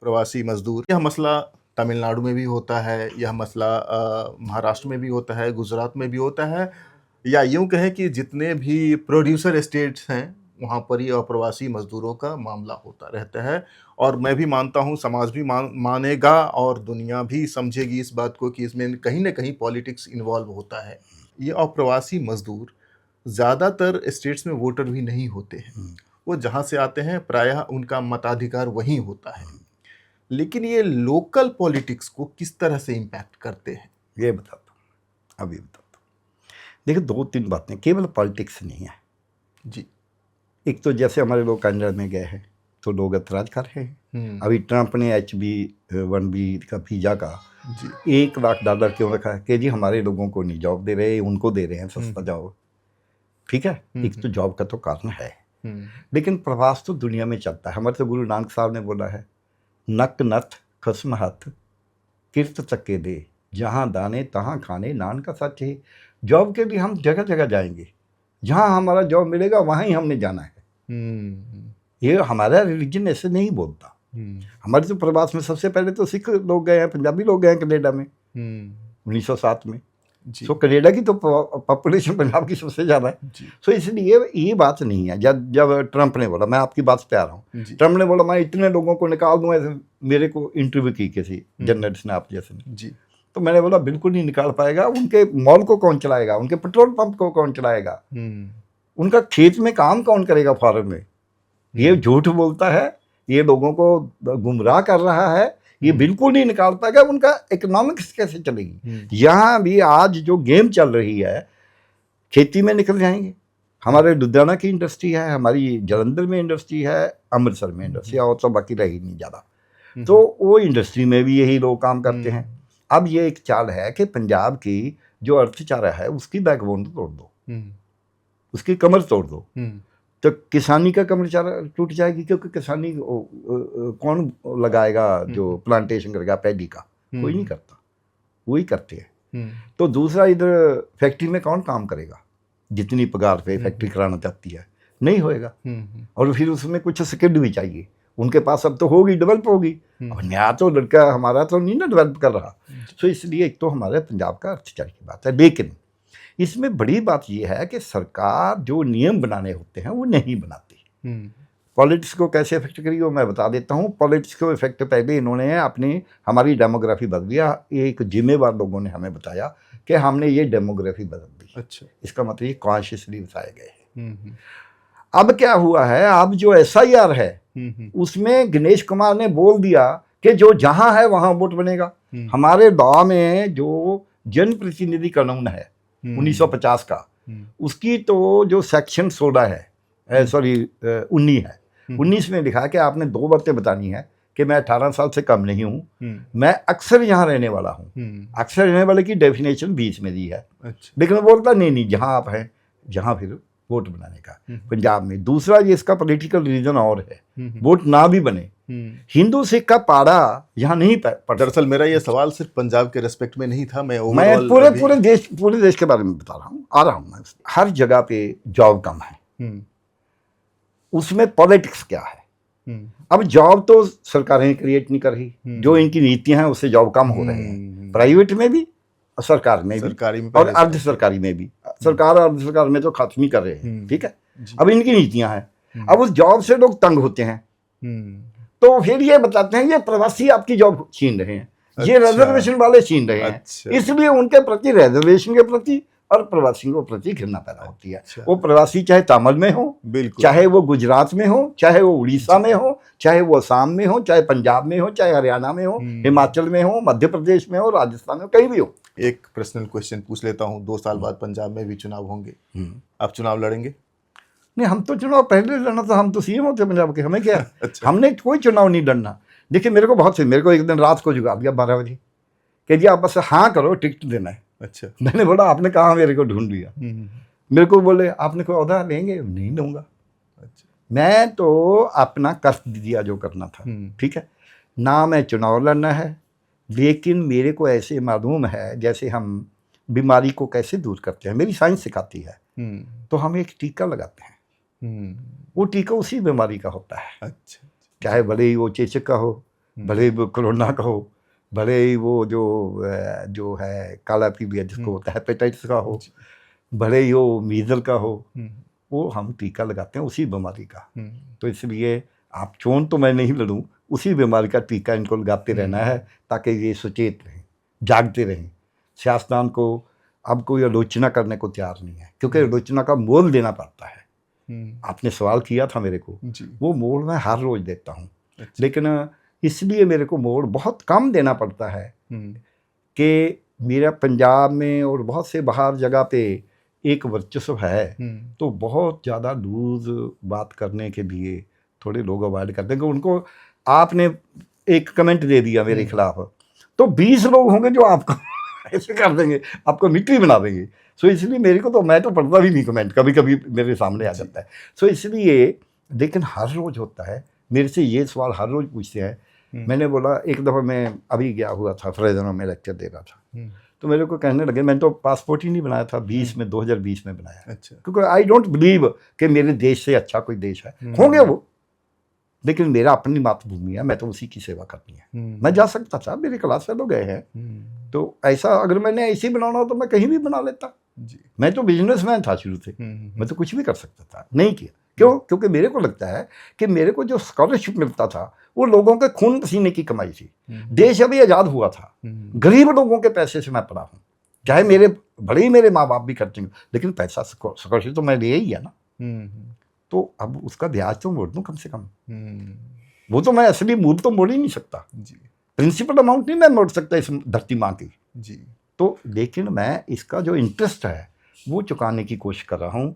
प्रवासी मजदूर, यह मसला तमिलनाडु में भी होता है, यह मसला महाराष्ट्र में भी होता है, गुजरात में भी होता है, या यूँ कहें कि जितने भी प्रोड्यूसर स्टेट्स हैं, वहाँ पर ये अप्रवासी मज़दूरों का मामला होता रहता है। और मैं भी मानता हूँ, समाज भी मानेगा और दुनिया भी समझेगी इस बात को कि इसमें कहीं न कहीं पॉलिटिक्स इन्वॉल्व होता है। ये अप्रवासी मज़दूर ज़्यादातर स्टेट्स में वोटर भी नहीं होते हैं। वो जहाँ से आते हैं, प्रायः उनका मताधिकार वहीं होता है। लेकिन ये लोकल पॉलिटिक्स को किस तरह से इम्पैक्ट करते हैं? ये बताता हूँ, अभी बताता हूँ। देखिए, 2-3 बातें, केवल पॉलिटिक्स नहीं है जी। एक तो जैसे हमारे लोग कनाडा में गए हैं तो लोग ऐतराज कर रहे हैं। अभी ट्रंप ने H-1B का वीज़ा का $1 लाख क्यों रखा है कि जी हमारे लोगों को नहीं जॉब दे रहे, उनको दे रहे हैं सस्ता जॉब। ठीक है, एक तो जॉब का तो कारण है, लेकिन प्रवास तो दुनिया में चलता है। हमारे तो गुरु नानक साहब ने बोला है, नक नथ खस्म हथ किरत चक्के दे, जहाँ दाने तहाँ खाने, नान का सच है। जॉब के लिए हम जगह जगह जाएंगे, जहाँ हमारा जॉब मिलेगा वहाँ ही हमने जाना है। ये हमारा रिलीजन ऐसे नहीं बोलता। हमारे तो प्रवास में सबसे पहले तो सिख लोग गए हैं, पंजाबी लोग गए हैं कनाडा में 1907 में। सो कनाडा की तो पॉपुलेशन पंजाब की सबसे ज़्यादा है। सो इसलिए ये बात नहीं है। जब ट्रंप ने बोला, मैं आपकी बात पे आ रहा हूँ, ट्रंप ने बोला मैं इतने लोगों को निकाल दूँ, ऐसे मेरे को इंटरव्यू की किसी जर्नलिस्ट ने, आप जैसे ने, तो मैंने बोला बिल्कुल नहीं निकाल पाएगा। उनके मॉल को कौन चलाएगा, उनके पेट्रोल पंप को कौन चलाएगा, उनका खेत में काम कौन करेगा, फार्म में। ये झूठ बोलता है, ये लोगों को गुमराह कर रहा है, ये बिल्कुल नहीं निकाल पाएगा। उनका इकोनॉमिक्स कैसे चलेगी। यहाँ भी आज जो गेम चल रही है, खेती में निकल जाएंगे। हमारे लुधियाना की इंडस्ट्री है, हमारी जलंधर में इंडस्ट्री है, अमृतसर में इंडस्ट्री है, और तो बाकी रही नहीं ज़्यादा। तो वो इंडस्ट्री में भी यही लोग काम करते हैं। अब ये एक चाल है कि पंजाब की जो अर्थचारा है उसकी बैकबोन तोड़ दो, उसकी कमर तोड़ दो, तो किसानी का कमर चारा टूट जाएगी। क्योंकि किसानी कौन लगाएगा, जो प्लांटेशन करेगा पैडी का, कोई नहीं करता, वही करते हैं। तो दूसरा, इधर फैक्ट्री में कौन काम करेगा, जितनी पगार पे फैक्ट्री कराना चाहती है, नहीं होएगा। और फिर उसमें कुछ स्किल भी चाहिए, उनके पास अब तो होगी, डेवलप होगी। अब नया तो लड़का हमारा तो नहीं ना डेवलप कर रहा। तो इसलिए एक तो हमारे पंजाब का अर्थचारा की बात है। लेकिन इसमें बड़ी बात यह है कि सरकार जो नियम बनाने होते हैं वो नहीं बनाती। पॉलिटिक्स को कैसे इफेक्ट करी वो मैं बता देता हूँ। पॉलिटिक्स को इफेक्ट पहले इन्होंने हमारी डेमोग्राफी बदल दिया। एक जिम्मेवार लोगों ने हमें बताया कि हमने ये डेमोग्राफी बदल दी। अच्छा, इसका मतलब ये कॉन्शियसली बताए गए हैं। अब क्या हुआ है, अब जो SIR है उसमें गणेश कुमार ने बोल दिया कि जो जहां है वहां वोट बनेगा। हमारे लॉ में जो जनप्रतिनिधि कानून है 1950 का, उसकी तो जो सेक्शन 16 है, सॉरी 19 है, 19 में लिखा है कि आपने 2 बातें बतानी है कि मैं 18 साल से कम नहीं हूँ, मैं अक्सर यहाँ रहने वाला हूँ। अक्सर रहने वाले की डेफिनेशन 20 में दी है। अच्छा। लेकिन वो बोलता नहीं जहाँ आप हैं जहाँ फिर वोट बनाने का। पंजाब में दूसरा, ये इसका पॉलिटिकल रीजन और है, वोट ना भी बने, हिंदू सिख का पाड़ा यहाँ नहीं पड़ता। दरअसल मेरा ये सवाल सिर्फ पंजाब के रेस्पेक्ट में नहीं था, मैं पूरे देश के बारे में बता रहा हूँ, आ रहा हूँ। हर जगह पे जॉब कम है, उसमें पॉलिटिक्स क्या है। अब जॉब तो सरकारें क्रिएट नहीं कर रही, जो इनकी नीतियां हैं उससे जॉब कम हो रहे हैं, प्राइवेट में भी, सरकार में भी, और अर्ध सरकारी में भी। सरकार और अर्ध सरकार में तो खत्म ही कर रहे हैं। ठीक है, अब इनकी नीतियां हैं, अब उस जॉब से लोग तंग होते हैं, तो फिर ये बताते हैं ये प्रवासी आपकी जॉब छीन रहे हैं। अच्छा। ये रिजर्वेशन वाले छीन रहे हैं। अच्छा। इसलिए उनके प्रति, रिजर्वेशन के प्रति और प्रवासियों के प्रति घृणा पैदा होती है। अच्छा। वो प्रवासी चाहे तमिल में हो, चाहे वो गुजरात में हो, चाहे वो उड़ीसा में हो, चाहे वो असम में हो, चाहे पंजाब में हो, चाहे हरियाणा में हो, हिमाचल में हो, मध्य प्रदेश में हो, राजस्थान में, कहीं भी हो। एक पर्सनल क्वेश्चन पूछ लेता हूँ, 2 साल बाद पंजाब में भी चुनाव होंगे, आप चुनाव लड़ेंगे? नहीं, हम तो चुनाव पहले लड़ना था, हम तो CM होते पंजाब के, हमें क्या। अच्छा। हमने कोई चुनाव नहीं लड़ना। देखिए, मेरे को एक दिन रात को जुगा दिया 12 बजे कि जी आप बस हाँ करो, टिकट देना है। अच्छा। मैंने बोला आपने कहाँ मेरे को ढूंढ लिया। मेरे को बोले आपने कोई औहदा लेंगे? नहीं लूँगा। अच्छा। मैं तो अपना कर दिया जो करना था। ठीक है ना, मैं चुनाव लड़ना है, लेकिन मेरे को ऐसे मालूम है जैसे हम बीमारी को कैसे दूर करते हैं, मेरी साइंस सिखाती है। तो हम एक टीका लगाते हैं, वो टीका उसी बीमारी का होता है। अच्छा। चाहे भले ही वो चेचक का हो, भले ही वो कोरोना का हो, भले ही वो जो है काला पीलिया जिसको होता है हेपेटाइटिस का हो, भले ही वो मीजल का हो, वो हम टीका लगाते हैं उसी बीमारी का। तो इसलिए आप चोन तो मैं नहीं लड़ूँ, उसी बीमारी का टीका इनको लगाते रहना है ताकि ये सचेत रहें, जागते रहें। सियासतदान को अब कोई आलोचना करने को तैयार नहीं है, क्योंकि आलोचना का मोल देना पड़ता है। आपने सवाल किया था मेरे को, वो मोल मैं हर रोज देता हूँ। लेकिन इसलिए मेरे को मोल बहुत कम देना पड़ता है कि मेरा पंजाब में और बहुत से बाहर जगह पे एक वर्चस्व है, तो बहुत ज़्यादा लूज बात करने के लिए थोड़े लोग अवॉइड करते हैं कि उनको आपने एक कमेंट दे दिया मेरे खिलाफ तो 20 लोग होंगे जो आपको ऐसे कर देंगे, आपको मिट्टी बना देंगे। सो इसलिए मेरे को तो, मैं तो पढ़ता भी नहीं कमेंट, कभी कभी मेरे सामने आ जाता है। सो इसलिए, लेकिन हर रोज़ होता है, मेरे से ये सवाल हर रोज़ पूछते हैं। मैंने बोला, एक दफ़ा मैं अभी गया हुआ था फरेजन में लेक्चर दे रहा था, तो मेरे को कहने लगे, मैंने तो पासपोर्ट ही नहीं बनाया था, 2020 में बनाया। अच्छा। क्योंकि आई डोंट बिलीव कि मेरे देश से अच्छा कोई देश है, होंगे वो, लेकिन मेरा अपनी मातृभूमि है, मैं तो उसी की सेवा करनी है। मैं जा सकता था, मेरे क्लास फेलो गए हैं, तो ऐसा अगर मैंने ऐसे ही बनाना हो तो मैं कहीं भी बना लेता जी। मैं तो बिजनेसमैन था शुरू से, मैं तो कुछ भी कर सकता था, नहीं किया। क्यों? क्योंकि मेरे को लगता है कि मेरे को जो स्कॉलरशिप मिलता था वो लोगों के खून पसीने की कमाई थी। देश अभी आज़ाद हुआ था, गरीब लोगों के पैसे से मैं पढ़ा हूँ, चाहे मेरे भले ही मेरे माँ बाप भी खर्चे, लेकिन पैसा स्कॉलरशिप तो मैं लिए ही है ना। तो अब उसका ब्याज तो मोड़ दूँ कम से कम, वो तो मैं असली मूल तो मोड़ ही नहीं सकता जी। प्रिंसिपल अमाउंट नहीं मैं मोड़ सकता इस धरती माँ की जी। तो लेकिन मैं इसका जो इंटरेस्ट है वो चुकाने की कोशिश कर रहा हूँ।